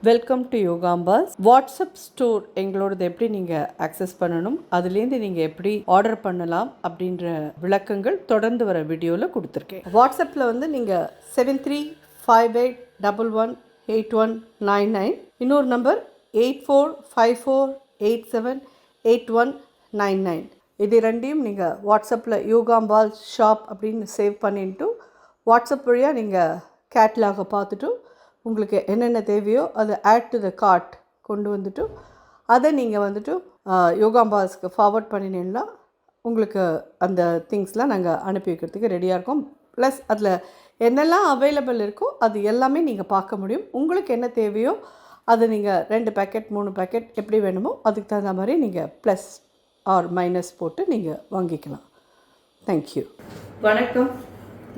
Welcome to Yogambas. WhatsApp store எங்களோடது எப்படி நீங்கள் ஆக்சஸ் பண்ணணும், அதுலேருந்து நீங்கள் எப்படி ஆர்டர் பண்ணலாம் அப்படின்ற விளக்கங்கள் தொடர்ந்து வர வீடியோவில் கொடுத்துருக்கேன். வாட்ஸ்அப்பில் வந்து நீங்கள் 7358118199, இன்னொரு நம்பர் 8454878199. இது ரெண்டையும் நீங்கள் வாட்ஸ்அப்பில் யோகாம்பால் ஷாப் அப்படின்னு சேவ் பண்ணிட்டு வாட்ஸ்அப் வழியாக நீங்கள் கேட்லாகை பார்த்துட்டு உங்களுக்கு என்னென்ன தேவையோ அதை ஆட் டு த கார்ட் கொண்டு வந்துட்டு அதை நீங்கள் வந்துட்டு யோகாம்பாஸ்க்கு ஃபார்வர்ட் பண்ணினீங்கன்னா உங்களுக்கு அந்த திங்ஸ்லாம் நாங்கள் அனுப்பி வைக்கிறதுக்கு ரெடியாக இருக்கோம். ப்ளஸ் அதில் என்னெல்லாம் அவைலபிள் இருக்கோ அது எல்லாமே நீங்கள் பார்க்க முடியும். உங்களுக்கு என்ன தேவையோ அதை நீங்கள் 2 பேக்கெட் 3 பேக்கெட் எப்படி வேணுமோ அதுக்கு தகுந்த மாதிரி நீங்கள் ப்ளஸ் ஆர் மைனஸ் போட்டு நீங்கள் வாங்கிக்கலாம். தேங்க்யூ. வணக்கம்.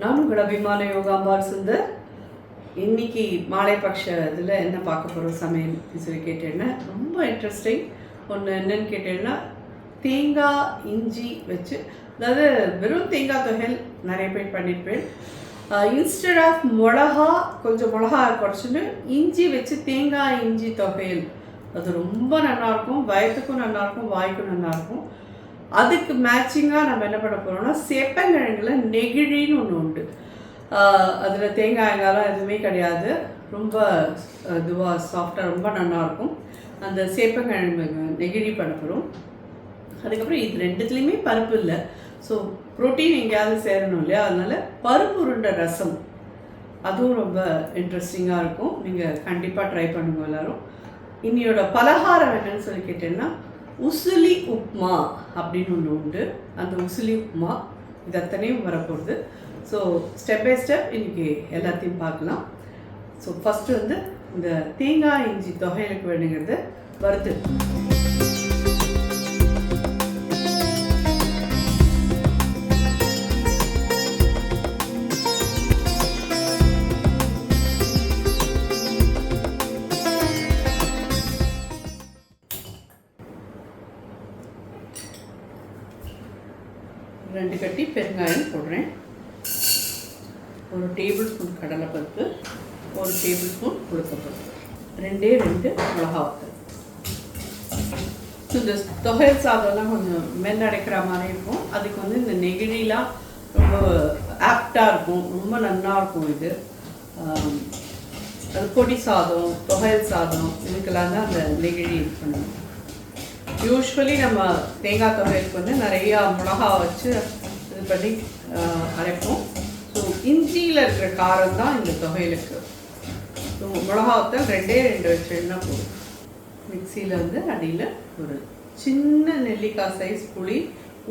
நான் உங்கள் அபிமான யோகாம்பால் சுந்தர். இன்றைக்கி மாலைபக்ஷ இதில் என்ன பார்க்க போகிறோம் சமையல் சொல்லி கேட்டேன்னா ரொம்ப இன்ட்ரெஸ்டிங் ஒன்று. என்னென்னு கேட்டேன்னா தேங்காய் இஞ்சி வச்சு, அதாவது வெறும் தேங்காய் தொகையில் நிறைய பேர் பண்ணியிருப்பேன். இன்ஸ்டெட் ஆஃப் மிளகா கொஞ்சம் மிளகா குறைச்சிட்டு இஞ்சி வச்சு தேங்காய் இஞ்சி தொகையில் அது ரொம்ப நல்லாயிருக்கும். வயத்துக்கும் நல்லாயிருக்கும், வாய்க்கும் நல்லாயிருக்கும். அதுக்கு மேட்சிங்காக நம்ம என்ன பண்ண போகிறோம்னா சேப்பங்கிழங்குல நெகிழின்னு ஒன்று உண்டு. அதில் தேங்காய்லாம் எதுவுமே கிடையாது. ரொம்ப இதுவாக சாஃப்டாக ரொம்ப நல்லாயிருக்கும். அந்த சேப்பங்கிழங்கு நெகிழி பண்ண போகிறோம். அதுக்கப்புறம் இது ரெண்டுத்துலேயுமே பருப்பு இல்லை. ஸோ ப்ரோட்டீன் எங்கேயாவது சேரணும் இல்லையா, அதனால் பருப்பு உருண்டை ரசம் அதுவும் ரொம்ப இன்ட்ரெஸ்டிங்காக இருக்கும். நீங்கள் கண்டிப்பாக ட்ரை பண்ணுங்க எல்லோரும். இன்னையோட பலகாரம் என்னன்னு சொல்லி கேட்டேன்னா உசிலி உப்மா அப்படின்னு ஒன்று உண்டு. அந்த உசிலி உப்மா இது அத்தனையும் வரப்போகுது. ஸோ ஸ்டெப் பை ஸ்டெப் இன்றைக்கி எல்லாத்தையும் பார்க்கலாம். ஸோ ஃபஸ்ட்டு வந்து இந்த தேங்காய் இஞ்சி தொகையிலுக்கு வேணுங்கிறது வறுத்து ரெண்டு கட்டி பெருங்காயம் போடுறேன். 1 டேபிள் ஸ்பூன் கடலைப்பருப்பு, 1 டேபிள் ஸ்பூன் உளுத்தப்பருப்பு, 2 மிளகா வத்தல். இந்த தொகையல் சாதம்லாம் கொஞ்சம் மென்னடைக்கிற மாதிரி இருக்கும். அதுக்கு வந்து இந்த நெகிழிலாம் ரொம்ப ஆப்டாக இருக்கும், ரொம்ப நல்லா இருக்கும். இது அது பொடி சாதம், தொகையல் சாதம் இதுக்கெல்லாம் தான் அந்த நெகிழி இது பண்ணணும். யூஸ்வலி நம்ம தேங்காய் தொகையலுக்கு வந்து நிறையா மிளகா வச்சு இது பண்ணி அரைப்போம். ஸோ இஞ்சியில் இருக்கிற காரம் தான் இந்த தொகையிலுக்கு. ஸோ மிளகாவத்தை 2 வச்சுன்னா போதும். மிக்சியில் வந்து அடியில் ஒரு சின்ன நெல்லிக்காய் சைஸ் புளி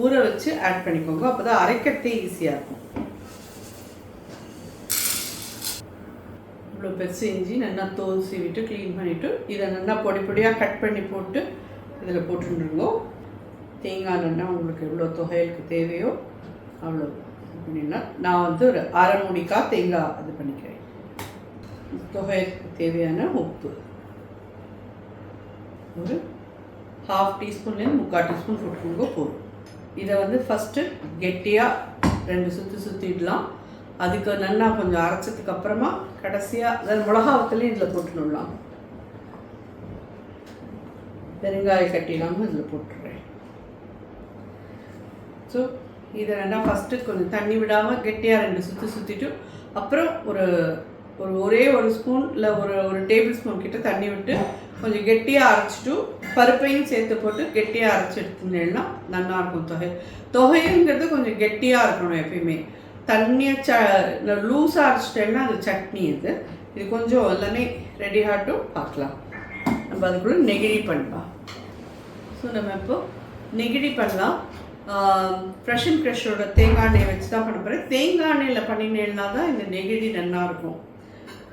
ஊற வச்சு ஆட் பண்ணிக்கோங்க. அப்போ தான் அரைக்கிறதே ஈஸியாக இருக்கும். இவ்வளோ பெருசு இஞ்சி நல்லா தோல் சீவிட்டு க்ளீன் பண்ணிவிட்டு இதை நல்லா பொடி பொடியாக கட் பண்ணி போட்டு இதில் போட்டுருங்கோ. தேங்காய் நல்லா உங்களுக்கு எவ்வளோ தொகையிலுக்கு தேவையோ அவ்வளோ அப்படின்னா நான் வந்து ஒரு அரை மூடிக்காய் தேங்காய் இது பண்ணிக்கிறேன். தொகைக்கு தேவையான உப்பு ஒரு 1/2 டீஸ்பூன்லேருந்து 3/4 டீஸ்பூன் போட்டுக்கோங்க போதும். இதை வந்து ஃபஸ்ட்டு கெட்டியாக 2 சுற்று சுற்றிடலாம். அதுக்கு நல்லா கொஞ்சம் அரைச்சதுக்கு அப்புறமா கடைசியாக அதாவது மிளகாவத்துலேயும் இதில் போட்டுடலாம். பெருங்காய கட்டிடாமல் இதில் போட்டுடுறேன். ஸோ இதை நல்லா ஃபஸ்ட்டு கொஞ்சம் தண்ணி விடாமல் கெட்டியாக 2 சுற்றி சுற்றிட்டு அப்புறம் ஒரே ஒரு ஸ்பூன் இல்லை ஒரு டேபிள் ஸ்பூன் கிட்ட தண்ணி விட்டு கொஞ்சம் கெட்டியாக அரைச்சிட்டு பருப்பையும் சேர்த்து போட்டு கெட்டியாக அரைச்சி எடுத்துனேன்னா நல்லாயிருக்கும். தொகைங்கிறது கொஞ்சம் கெட்டியாக இருக்கணும் எப்பயுமே. தண்ணியை லூஸாக அரைச்சிட்டேன்னா அது சட்னி. இது கொஞ்சம் எல்லாமே ரெடி ஆகட்டும், பார்க்கலாம். நம்ம அதுக்குள்ளே நெகிழி பண்ணலாம். ஸோ நம்ம இப்போ நெகிழி பண்ணலாம். ஃப்ரெஷ் அண்ட் ஃப்ரெஷ்ஷோட தேங்காய் எண்ணெய் வச்சு தான் பண்ண போகிறேன். தேங்காய் எண்ணெயில் பண்ணினேன்னா தான் இந்த நெகிழி நல்லாயிருக்கும்.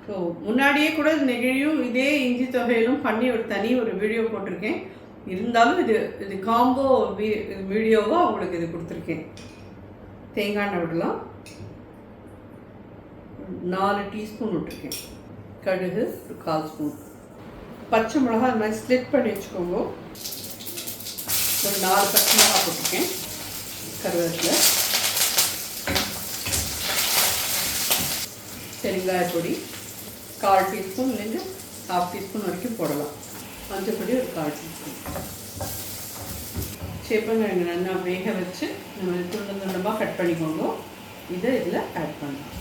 ஸோ முன்னாடியே கூட நெகிழியும் இதே இஞ்சி தொகையிலும் பண்ணி தனி ஒரு வீடியோ போட்டிருக்கேன். இருந்தாலும் இது காம்போ வீடியோவாக உங்களுக்கு இது கொடுத்துருக்கேன். தேங்காய் எண்ணெய் விடலாம். 4 டீஸ்பூன் விட்டுருக்கேன். கடுகு ஒரு 1/4 ஸ்பூன். பச்சை மிளகா அது மாதிரி ஸ்ப்ளிட் பண்ணி வச்சுக்கோங்க. ஒரு 4 பச்சை மிளகா போட்டிருக்கேன். கருவேப்பிலை, பெருங்காய பொடி 1/4 டீஸ்பூன்லேருந்து 1/2 டீஸ்பூன் வரைக்கும் போடலாம். மஞ்சப்பொடி ஒரு 1/4 டீஸ்பூன். சேப்பங்கிழங்கு நல்லா வேக வச்சு நம்ம துண்டு துண்டமாக கட் பண்ணிக்கோங்க. இதை இதில் ஆட் பண்ணலாம்.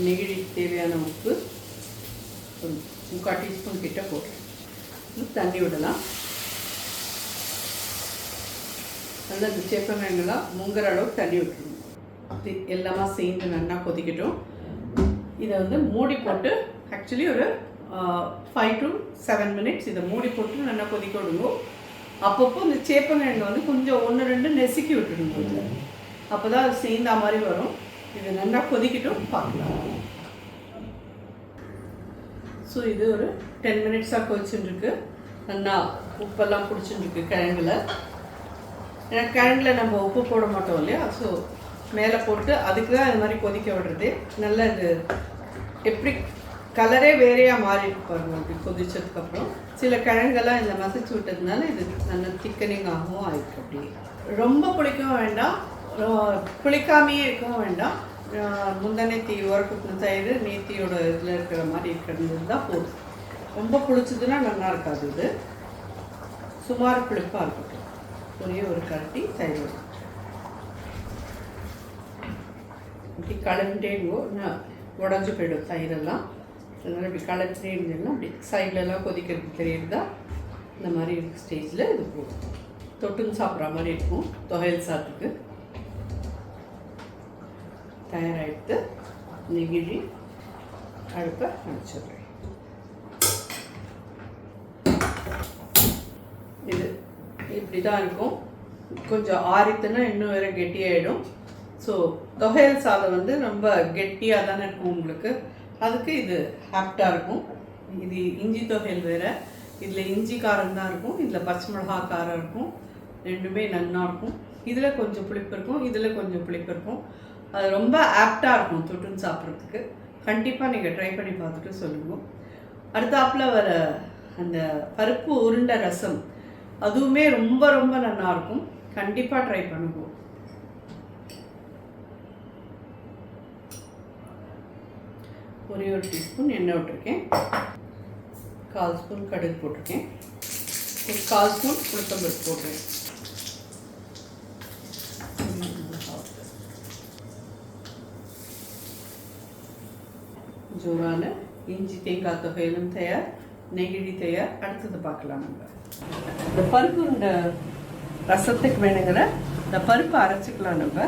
நெகிழி தேவையான உப்பு ஒரு 3/4 டீஸ்பூன் கிட்ட போடுறேன். தண்ணி விடலாம். நல்லா இந்த சேப்பங்கிழங்குலாம் முங்குற அளவுக்கு தண்ணி விட்டுருணும். இது எல்லாமே சேர்ந்து நல்லா கொதிக்கட்டும். இதை வந்து மூடி போட்டு ஆக்சுவலி ஒரு 5 to 7 மினிட்ஸ் இதை மூடி போட்டு நல்லா கொதிக்க விடுங்க. அப்பப்போ இந்த சேப்பங்கிழங்கு வந்து கொஞ்சம் 1-2 நெசுக்கி விட்டுடுங்க. அப்போ தான் அது சேர்ந்தா மாதிரி வரும். இது நல்லா கொதிக்கட்டும், பார்க்கலாம். ஸோ இது ஒரு 10 மினிட்ஸாக கொதிச்சுட்டுருக்கு. நல்லா உப்பெல்லாம் பிடிச்சிட்டுருக்கு கிழங்குல. ஏன்னா கிழங்குல நம்ம உப்பு போட மாட்டோம் இல்லையா, ஸோ மேலே போட்டு அதுக்கு தான் இது மாதிரி கொதிக்க விடுறது. நல்லா இது எப்படி கலரே வேறையாக மாறி பாருங்க. அப்படி கொதிச்சதுக்கப்புறம் சில கிழங்கெல்லாம் இந்த மசிச்சு விட்டதுனால இது நல்லா திக்கனிங் ஆகவும் ஆயிருக்கு. அப்படி ரொம்ப புளிக்கவும் வேண்டாம், புளிக்காமையே இருக்கவும் வேண்டாம். முந்தநேத்தி உரக்குத்தின தயிர் நேத்தியோட இதில் இருக்கிற மாதிரி இருக்கிறது தான் போதும். ரொம்ப புளிச்சதுன்னா நல்லா இருக்காது. இது சுமார் புளிப்பாக இருக்கட்டும். ஒரே ஒரு கரண்டி தயிர் இப்படி கலந்துட்டேங்கோ. உடஞ்சி போய்டும் தயிரெல்லாம். அதனால் இப்படி கலந்துட்டே இருந்தேன்னா அப்படி சைட்லலாம் கொதிக்கிறதுக்கு தெரியுறதா இந்த மாதிரி இருக்க ஸ்டேஜில் இது போதும். தொட்டுன்னு சாப்பிட்ற மாதிரி இருக்கும். தொகையல் சாத்துக்கு தயாராகிடுத்து. நெகிழி அடுப்பை அணைச்சிடுறேன். இது இப்படி தான் இருக்கும். கொஞ்சம் ஆறித்துன்னா இன்னும் வேறு கெட்டியாகிடும். ஸோ தொகையல் சாதம் வந்து ரொம்ப கெட்டியாக தானே இருக்கும் உங்களுக்கு. அதுக்கு இது ஆப்டாக இருக்கும். இது இஞ்சி தொகையல் வேறு. இதில் இஞ்சி காரம் தான் இருக்கும், இதில் பச்சை மிளகா காரம் இருக்கும். ரெண்டுமே நல்லா இருக்கும். இதில் கொஞ்சம் புளிப்பு இருக்கும், இதில் கொஞ்சம் புளிப்பு இருக்கும். அது ரொம்ப ஆப்டாக இருக்கும் தொட்டுன்னு சாப்பிட்றதுக்கு. கண்டிப்பாக நீங்கள் ட்ரை பண்ணி பார்த்துட்டு சொல்லுங்கள். அடுத்தாப்பில் வர அந்த பருப்பு உருண்டை ரசம் அதுவுமே ரொம்ப ரொம்ப நல்லாயிருக்கும். கண்டிப்பாக ட்ரை பண்ணுவோம். ஒரே ஒரு டீஸ்பூன் எண்ணெய் விட்டுருக்கேன். 1/4 ஸ்பூன் கடுகு போட்டிருக்கேன். ஒரு 1/4 ஸ்பூன் உளுத்தம்பருப்பு போட்டுருக்கேன். ஜோரான இஞ்சி தேங்காய் தொகையிலும் தயார், நெகிழி தயார். அடுத்தது பார்க்கலாம். நம்ம இந்த பருப்பு இந்த ரசத்துக்கு வேணுங்கிற இந்த பருப்பு அரைச்சிக்கலாம். நம்ம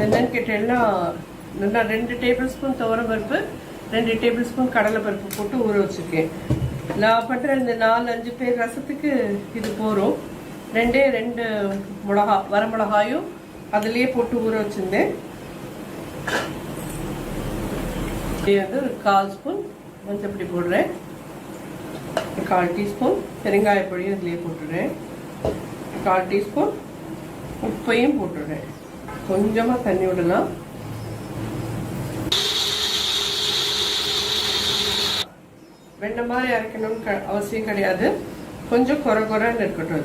என்னன்னு கேட்டேன்னா நல்லா 2 டேபிள் ஸ்பூன் துவரம் பருப்பு, 2 டேபிள் ஸ்பூன் கடலை பருப்பு போட்டு ஊற வச்சுருக்கேன். நான் பண்ணுற இந்த 4-5 பேர் ரசத்துக்கு இது போகிறோம். 2 மிளகா வர மிளகாயும் அதுலேயே போட்டு ஊற வச்சுருந்தேன். இது வந்து ஒரு 1/4 ஸ்பூன் மஞ்சப்பொடி போடுறேன். 1/4 டீஸ்பூன் பெருங்காயப்பொடியும் இதுலேயே போட்டுடுறேன். 1/4 டீஸ்பூன் உப்பையும் போட்டுடுறேன். கொஞ்சமாக தண்ணி விடலாம். வெண்ணெய் மாதிரி அரைக்கணும்னு அவசியம் கிடையாது. கொஞ்சம் குறைன்னு இருக்கட்டும்.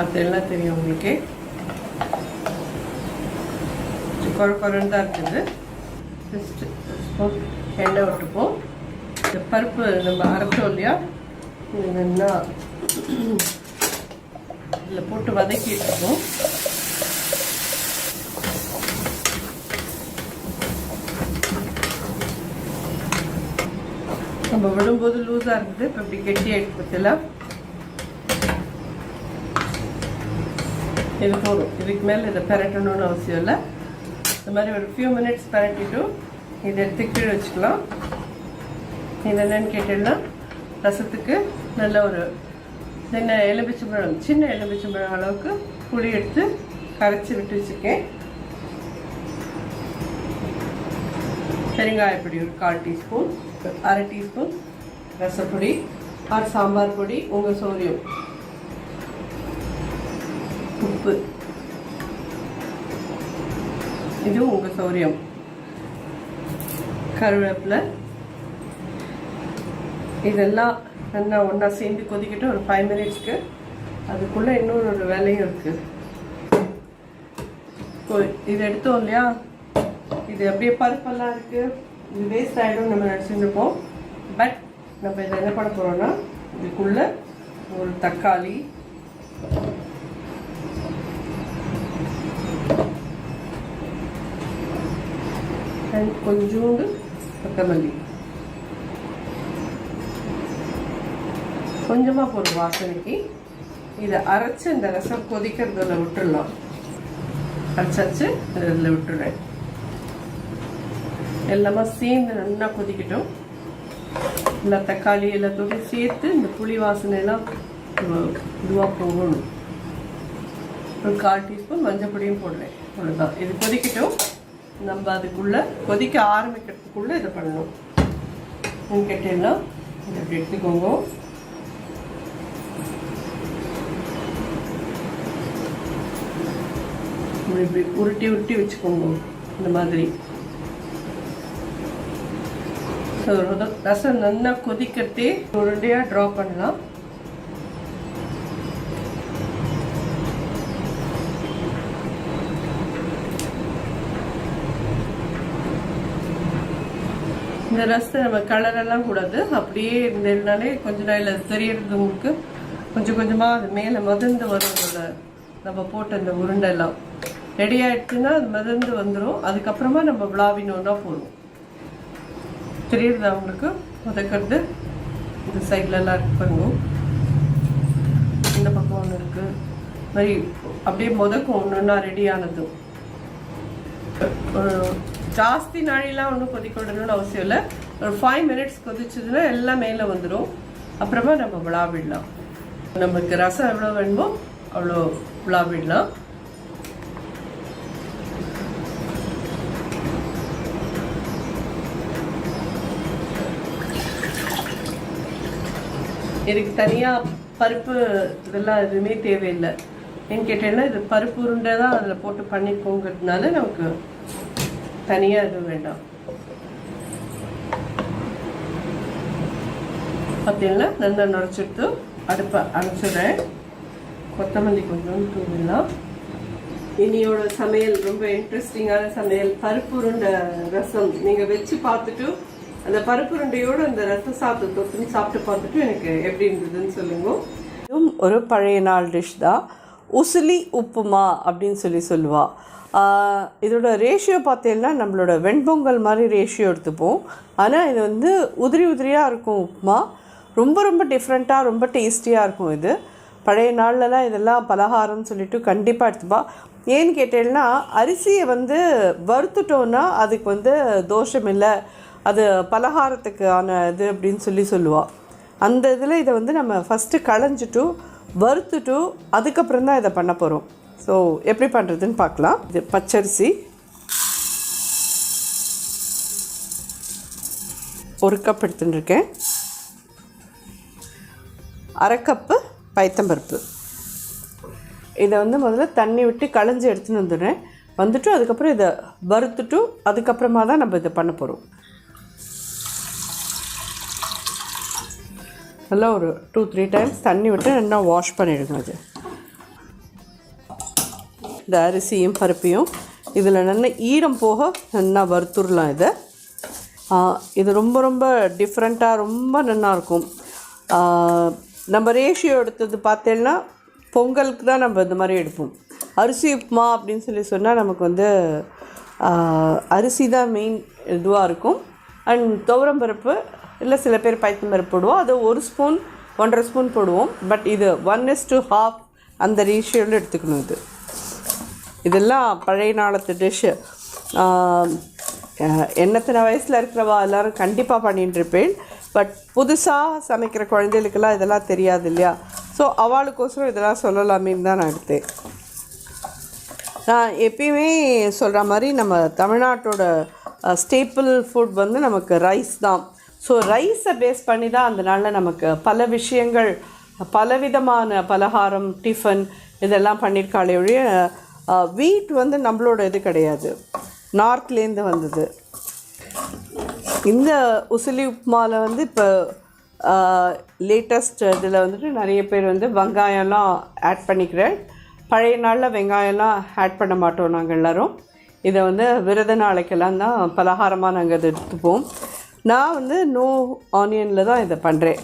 அது அதெல்லாம் தெரியும் உங்களுக்கு. குறைன்னு தான் இருக்குது. ஜஸ்ட் எண்ணெய் விட்டுப்போம். இந்த பருப்பு நம்ம அரைச்சோம் இல்லையா, இது நல்லா இதில் போட்டு வதக்கிட்டுருக்கோம். நம்ம விடும்போது லூஸாக இருந்தது, இப்போ இப்படி கெட்டியாகிட்டு பற்றில இது போதும். இதுக்கு மேலே இதை பரட்டணும்னு அவசியம் இல்லை. இந்த மாதிரி ஒரு ஃபியூ மினிட்ஸ் பரட்டிட்டும் இதை எடுத்து கீழே வச்சுக்கலாம். இது என்னன்னு கேட்டீங்கன்னா ரசத்துக்கு நல்ல ஒரு சின்ன எலுமிச்சம்பழம் அளவுக்கு புளி எடுத்து கரைச்சி விட்டு வச்சுருக்கேன். பெருங்காயப்பொடி ஒரு 1/4 டீஸ்பூன், 1/2 டீஸ்பூன் ரசப்பொடி ஆர் சாம்பார் பொடி உங்கள் சௌரியம், உப்பு இதுவும் உங்கள் சௌரியம், கருவேப்பிலை. இதெல்லாம் நல்லா ஒன்றா சேர்ந்து கொதிக்கிட்டு ஒரு 5 மினிட்ஸ்க்கு. அதுக்குள்ளே இன்னொரு வேலையும் இருக்குது. இது எடுத்தோம் இல்லையா, இது அப்படியே பருப்பெல்லாம் இருக்குது, இது வேஸ்ட் ஆகிடும் நம்ம நினச்சிருப்போம். பட் நம்ம இதை என்ன பண்ண போகிறோன்னா, இதுக்குள்ளே ஒரு தக்காளி, அண்ட் கொஞ்சோண்டு கொத்தமல்லி கொஞ்சமாக போடுற வாசனைக்கு இதை அரைச்சி இந்த ரசம் கொதிக்கிறதுல விட்டுடலாம். அரைச்சாச்சு இதில் விட்டுடுறேன். எல்லாமே சேர்ந்து நல்லா கொதிக்கட்டும். எல்லா தக்காளி எல்லாத்தோடையும் சேர்த்து இந்த புளி வாசனை எல்லாம் இதுவாக போகணும். ஒரு 1/4 டீஸ்பூன் மஞ்சள் பொடியும் போடுறேன். அவ்வளோதான். இது கொதிக்கட்டும். நம்ம அதுக்குள்ளே கொதிக்க ஆரம்பிக்கிறதுக்குள்ளே இதை பண்ணணும். கேட்டேன்னா இதை அப்படி எடுத்துக்கோங்க. இப்படி உருட்டி உருட்டி வச்சுக்கோங்க இந்த மாதிரி. ரசம் நல்லா கொதிக்கிறதே உருண்டையாக ட்ரா பண்ணலாம். இந்த ரசத்தை நம்ம கலரெல்லாம் கூடாது, அப்படியே இருந்ததுனாலே கொஞ்ச நாளில் தெரியறது உங்களுக்கு. கொஞ்சம் கொஞ்சமாக அது மேலே மதந்து வரும். நம்ம போட்ட இந்த உருண்டெல்லாம் ரெடி ஆகிடுச்சுன்னா அது மதந்து வந்துடும். அதுக்கப்புறமா நம்ம விளாவினோன்னா போதும். தெரியுது அவங்களுக்கு முதக்கிறது. இந்த சைட்லலாம் இருக்கு பாருங்க, இந்த பக்கம் ஒன்று இருக்குது. மாதிரி அப்படியே முதக்கும் ஒன்றுன்னா ரெடி ஆனதும். ஜாஸ்தி நாளிலாம் ஒன்றும் கொதிக்கணும்னு அவசியம் இல்லை. ஒரு 5 மினிட்ஸ் கொதிச்சதுன்னா எல்லாம் மேலே வந்துடும். அப்புறமா நம்ம விளாவிடலாம். நமக்கு ரசம் எவ்வளோ வேணுமோ அவ்வளோ விளாவிடலாம். இதுக்கு தனியாக பருப்பு இதெல்லாம் எதுவுமே தேவையில்லை. ஏன்னு கேட்டேன்னா இது பருப்பு உருண்டை தான் அதில் போட்டு பண்ணிப்போங்கிறதுனால நமக்கு தனியாக எதுவும் வேண்டாம். பார்த்தீங்கன்னா நல்லா நுரைச்சிட்டு அடுப்பை அணைச்சிடுறேன். கொத்தமல்லி கொஞ்சம் தூவிடலாம். இனியோட சமையல் ரொம்ப இன்ட்ரெஸ்டிங்கான சமையல். பருப்பு உருண்டை ரசம் நீங்கள் வச்சு பார்த்துட்டு அந்த பருப்பு உருண்டையோடு அந்த ரசம் சாப்பிட்டு தொட்டுன்னு சாப்பிட்டு பார்த்துட்டு எனக்கு எப்படி இருந்ததுன்னு சொல்லுங்க. இதுவும் ஒரு பழைய நாள் டிஷ் தான். உசிலி உப்புமா அப்படின்னு சொல்லுவாள். இதோட ரேஷியோ பார்த்தீங்கன்னா நம்மளோட வெண்பொங்கல் மாதிரி ரேஷியோ எடுத்துப்போம். ஆனால் இது வந்து உதிரி உதிரியாக இருக்கும் உப்புமா. ரொம்ப ரொம்ப டிஃப்ரெண்ட்டாக ரொம்ப டேஸ்டியாக இருக்கும். இது பழைய நாள்லலாம் இதெல்லாம் பலகாரம்னு சொல்லிட்டு கண்டிப்பாக எடுத்துப்பா. ஏன்னு கேட்டேன்னா அரிசியை வந்து வறுத்துட்டோன்னா அதுக்கு வந்து தோஷம் இல்லை, அது பலகாரத்துக்கான இது அப்படின்னு சொல்லுவாள். அந்த இதில் இதை வந்து நம்ம ஃபஸ்ட்டு களைஞ்சிட்டு வறுத்துட்டு அதுக்கப்புறம் தான் இதை பண்ண போகிறோம். ஸோ எப்படி பண்ணுறதுன்னு பார்க்கலாம். இது பச்சரிசி 1 கப் எடுத்துட்டுருக்கேன். 1/2 கப்பு பைத்தம்பருப்பு. இதை வந்து முதல்ல தண்ணி விட்டு களைஞ்சி எடுத்துன்னு வந்துட்டு அதுக்கப்புறம் இதை வறுத்துட்டு அதுக்கப்புறமா தான் நம்ம இதை பண்ண போகிறோம். நல்லா ஒரு 2-3 டைம்ஸ் தண்ணி விட்டு நல்லா வாஷ் பண்ணிவிடுங்க. அது இந்த அரிசியும் பருப்பையும் இதில் நல்லா ஈரம் போக நல்லா வறுத்துடலாம். இது ரொம்ப ரொம்ப டிஃப்ரெண்ட்டாக ரொம்ப நல்லாயிருக்கும். நம்ம ரேஷியோ எடுத்தது பார்த்தேன்னா பொங்கலுக்கு தான் நம்ம இந்த மாதிரி எடுப்போம். அரிசி உப்புமா அப்படின்னு சொன்னால் நமக்கு வந்து அரிசி தான் மெயின் இதுவாக இருக்கும். அண்ட் துவரம்பருப்பு இல்லை சில பேர் பைத்தம்பருப்பு போடுவோம். அது 1 ஸ்பூன் 1.5 ஸ்பூன் போடுவோம். பட் இது 1:1/2 அந்த ரேஷியோவில் எடுத்துக்கணும். இதெல்லாம் பழைய நாளத்து டிஷ்ஷு. எத்தனை வயசில் இருக்கிறவா எல்லோரும் கண்டிப்பாக பண்ணிட்டுருப்பேன். பட் புதுசாக சமைக்கிற குழந்தைகளுக்கெல்லாம் இதெல்லாம் தெரியாது இல்லையா? ஸோ அவளுக்கோசரம் இதெல்லாம் சொல்லலாமேன்னு தான் நான் எடுத்தேன். நான் எப்பயுமே சொல்கிற மாதிரி நம்ம தமிழ்நாட்டோட ஸ்டேப்பிள் ஃபுட் வந்து நமக்கு ரைஸ் தான். ஸோ ரைஸை பேஸ் பண்ணி தான் அந்த நாளில் நமக்கு பல விஷயங்கள் பலவிதமான பலகாரம் டிஃபன் இதெல்லாம் பண்ணியிருக்காளே ஒழிய வீட் வந்து நம்மளோட இது கிடையாது, நார்த்லேருந்து வந்தது. இந்த உசிலி உப்புமாவில் வந்து இப்போ லேட்டஸ்ட் இதில் வந்துட்டு நிறைய பேர் வந்து வெங்காயம்லாம் ஆட் பண்ணிக்கிறேன். பழைய நாளில் வெங்காயம்லாம் ஆட் பண்ண மாட்டோம் நாங்கள் எல்லோரும். இதை வந்து விரத நாளைக்கெல்லாம் தான் பலகாரமாக நாங்கள் இதை எடுத்துப்போம். நான் வந்து நோ ஆனியனில் தான் இதை பண்ணுறேன்.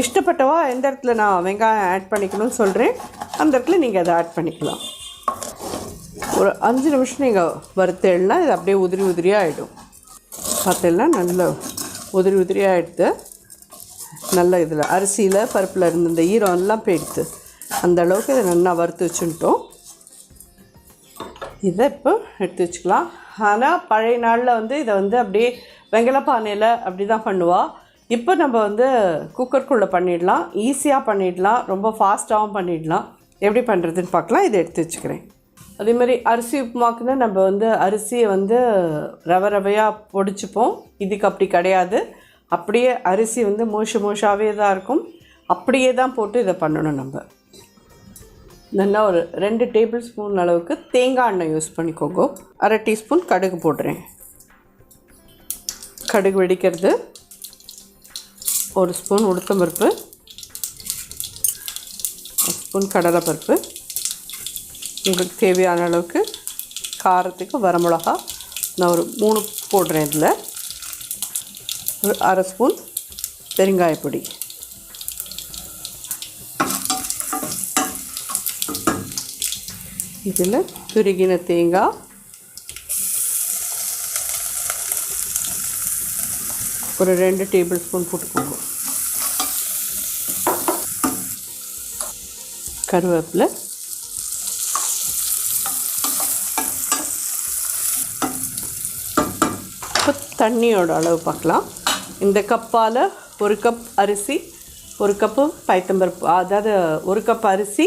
இஷ்டப்பட்டவா எந்த இடத்துல நான் வெங்காயம் ஆட் பண்ணிக்கணும்னு சொல்கிறேன் அந்த இடத்துல நீங்கள் அதை ஆட் பண்ணிக்கலாம். ஒரு 5 நிமிஷம் நீங்கள் வறுத்தேன்னா இது அப்படியே உதிரி உதிரியாக ஆகிடும். பார்த்தேன்னா நல்லா உதிரி உதிரியாக எடுத்து நல்லா இதில் அரிசியில் பருப்பில் இருந்த இந்த ஈரம் எல்லாம் போயிடுத்து. அந்த அளவுக்கு இதை நல்லா வறுத்து வச்சுட்டோம். இதை இப்போ எடுத்து வச்சுக்கலாம். ஆனால் பழைய நாளில் வந்து இதை வந்து அப்படியே வெங்கலப்பானையில் அப்படி தான் பண்ணுவாள். இப்போ நம்ம வந்து குக்கருக்குள்ளே பண்ணிடலாம், ஈஸியாக பண்ணிடலாம், ரொம்ப ஃபாஸ்ட்டாகவும் பண்ணிடலாம். எப்படி பண்ணுறதுன்னு பார்க்கலாம். இதை எடுத்து வச்சுக்கிறேன். அதே மாதிரி அரிசி உப்புமாக்குன்னா நம்ம வந்து அரிசியை வந்து ரவையாக பொடிச்சுப்போம். இதுக்கு அப்படி கிடையாது. அப்படியே அரிசி வந்து மோஷாகவே தான் இருக்கும். அப்படியே தான் போட்டு இதை பண்ணணும். நம்ம நல்லா ஒரு 2 டேபிள் ஸ்பூன் அளவுக்கு தேங்காய் எண்ணெய் யூஸ் பண்ணிக்கோங்க. 1/2 டீஸ்பூன் கடுகு போடுறேன். கடுகு வெடிக்கிறது. 1 ஸ்பூன் உளுத்தம்பருப்பு, 1 ஸ்பூன் கடலைப்பருப்பு, உங்களுக்கு தேவையான அளவுக்கு காரத்துக்கு வரமிளகா நான் ஒரு 3 போடுறேன். இதில் ஒரு 1/2 ஸ்பூன் பெருங்காயப்பொடி, இதில் துருகின தேங்காய், ஒரு 2 டேபிள் ஸ்பூன் போட்டுக்கோங்க. கருவேப்பிலை, இப்போ தண்ணியோட அளவு பார்க்கலாம். இந்த கப்பால் 1 கப் அரிசி, 1 கப்பு பைத்தம்பருப்பு, அதாவது 1 கப் அரிசி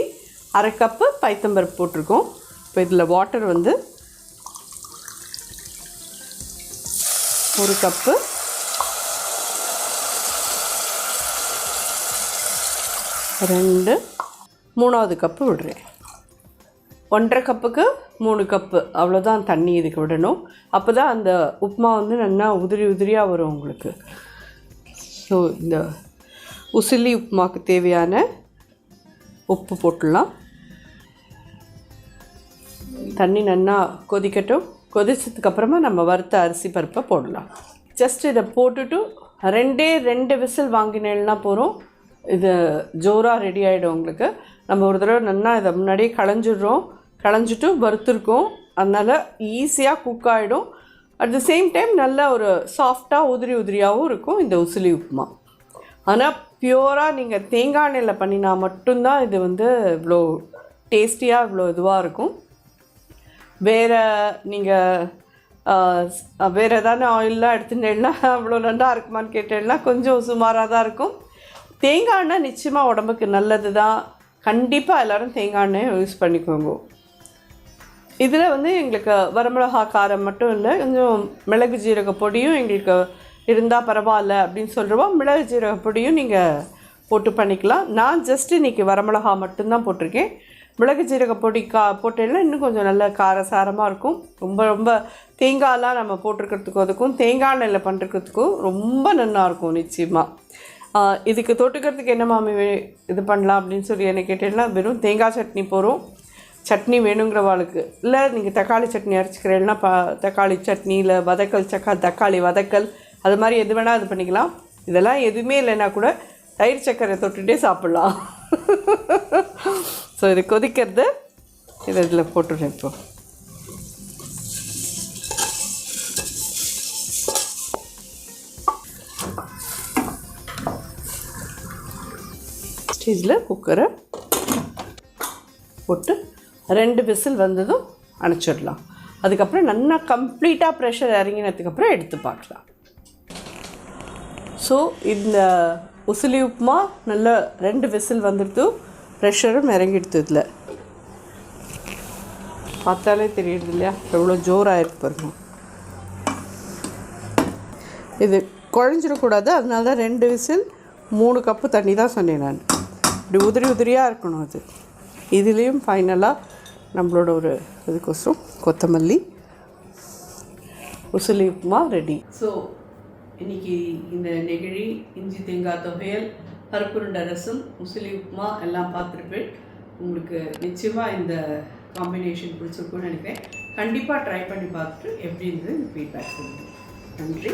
1/2 கப்பு பைத்தம்பருப்பு போட்டிருக்கோம். இப்போ இதில் வாட்டர் வந்து 1 கப்பு, 2 3வது கப்பு விடுறேன். 1/2 கப்புக்கு 3 கப்பு அவ்வளோதான் தண்ணி இதுக்கு விடணும். அப்போ தான் அந்த உப்புமா வந்து நல்லா உதிரி உதிரியாக வரும் உங்களுக்கு. ஸோ இந்த உசிலி உப்புமாவுக்கு தேவையான உப்பு போட்டுடலாம். தண்ணி நல்லா கொதிக்கட்டும். கொதிச்சதுக்கப்புறமா நம்ம வறுத்த அரிசி பருப்பை போடலாம். ஜஸ்ட் இதை போட்டுட்டு 2 விசில் வாங்கினேன்னா போகிறோம். இது ஜோராக ரெடி ஆகிடும் உங்களுக்கு. நம்ம ஒரு தடவை நல்லா இதை முன்னாடியே களைஞ்சிட்டு வறுத்துருக்கோம். அதனால் ஈஸியாக குக் ஆகிடும். அட் த சேம் டைம் நல்ல ஒரு சாஃப்டாக உதிரி உதிரியாகவும் இருக்கும் இந்த உசிலி உப்புமா. ஆனால் பியூராக நீங்கள் தேங்காய் எண்ணெயில் பண்ணினா மட்டும்தான் இது வந்து இவ்வளோ டேஸ்டியாக இவ்வளோ இதுவாக இருக்கும். வேறு நீங்கள் வேறு எதாவது ஆயிலெலாம் எடுத்துட்டேன்னா அவ்வளோ நல்லா இருக்குமான்னு கேட்டேன்னா கொஞ்சம் சுமாராக தான் இருக்கும். தேங்காய் எண்ணெய் நிச்சயமாக உடம்புக்கு நல்லது தான். கண்டிப்பாக எல்லோரும் தேங்காய் எண்ணெய் யூஸ் பண்ணிக்கோங்க. இதில் வந்து எங்களுக்கு வரமிளகா காரம் மட்டும் இல்லை, கொஞ்சம் மிளகு ஜீரக பொடியும் எங்களுக்கு இருந்தால் பரவாயில்ல அப்படின்னு சொல்கிறவா மிளகு ஜீரக பொடியும் நீங்கள் போட்டு பண்ணிக்கலாம். நான் ஜஸ்ட்டு இன்றைக்கி வரமிளகா மட்டும்தான் போட்டிருக்கேன். மிளகு ஜீரக பொடி போட்டேன்னா இன்னும் கொஞ்சம் நல்ல காரசாரமாக இருக்கும். ரொம்ப தேங்காயெலாம் நம்ம போட்டிருக்கிறதுக்கும் அதுக்கும் தேங்காய் எண்ணெயில் பண்ணுறதுக்கும் ரொம்ப நல்லாயிருக்கும் நிச்சயமாக. இதுக்கு தொட்டுக்கிறதுக்கு என்ன மாமி இது பண்ணலாம் அப்படின்னு சொல்லி என்ன கேட்டேன்னா வெறும் தேங்காய் சட்னி போகிறோம். சட்னி வேணுங்கிறவாளுக்கு இல்லை நீங்கள் தக்காளி சட்னி அரைச்சிக்கிறேன்னா தக்காளி சட்னி இல்லை வதக்கல் தக்காளி வதக்கல் அது மாதிரி எது வேணால் இது பண்ணிக்கலாம். இதெல்லாம் எதுவுமே இல்லைன்னா கூட தயிர் சக்கரை தொட்டுகிட்டே சாப்பிட்லாம். ஸோ இது கொதிக்கிறது இதில் போட்டுடுறேன். இப்போ ஸ்டேஜில் குக்கரை போட்டு 2 விசில் வந்ததும் அணைச்சிடலாம். அதுக்கப்புறம் நல்லா கம்ப்ளீட்டாக ப்ரெஷர் இறங்கினதுக்கப்புறம் எடுத்து பார்க்கலாம். ஸோ இந்த உசிலி உப்புமா நல்லா 2 விசில் வந்துடுது, ப்ரெஷரும் இறங்கிடுது. இதில் பார்த்தாலே தெரியுது இல்லையா எவ்வளோ ஜோராக இருக்கு பாருங்க. இது குழஞ்சிடக்கூடாது, அதனால தான் 2 விசில் 3 கப்பு தண்ணி தான் சொன்னேன் நான். இப்படி உதிரி உதிரியாக இருக்கணும் அது. இதுலேயும் ஃபைனலாக நம்மளோட ஒரு இதுக்கோசரம் கொத்தமல்லி உசிலி உப்புமா ரெடி. ஸோ இன்றைக்கி இந்த நெகிழி, இஞ்சி தேங்காய் துவையல், பருப்புருண்டை ரசம், முசிலி உப்புமா எல்லாம் பார்த்துருப்பேன். உங்களுக்கு நிச்சயமாக இந்த காம்பினேஷன் பிடிச்சிருக்குன்னு நினைக்கிறேன். கண்டிப்பாக ட்ரை பண்ணி பார்த்துட்டு எப்படி இருந்தது ஃபீட்பேக் சொல்லுங்கள். நன்றி.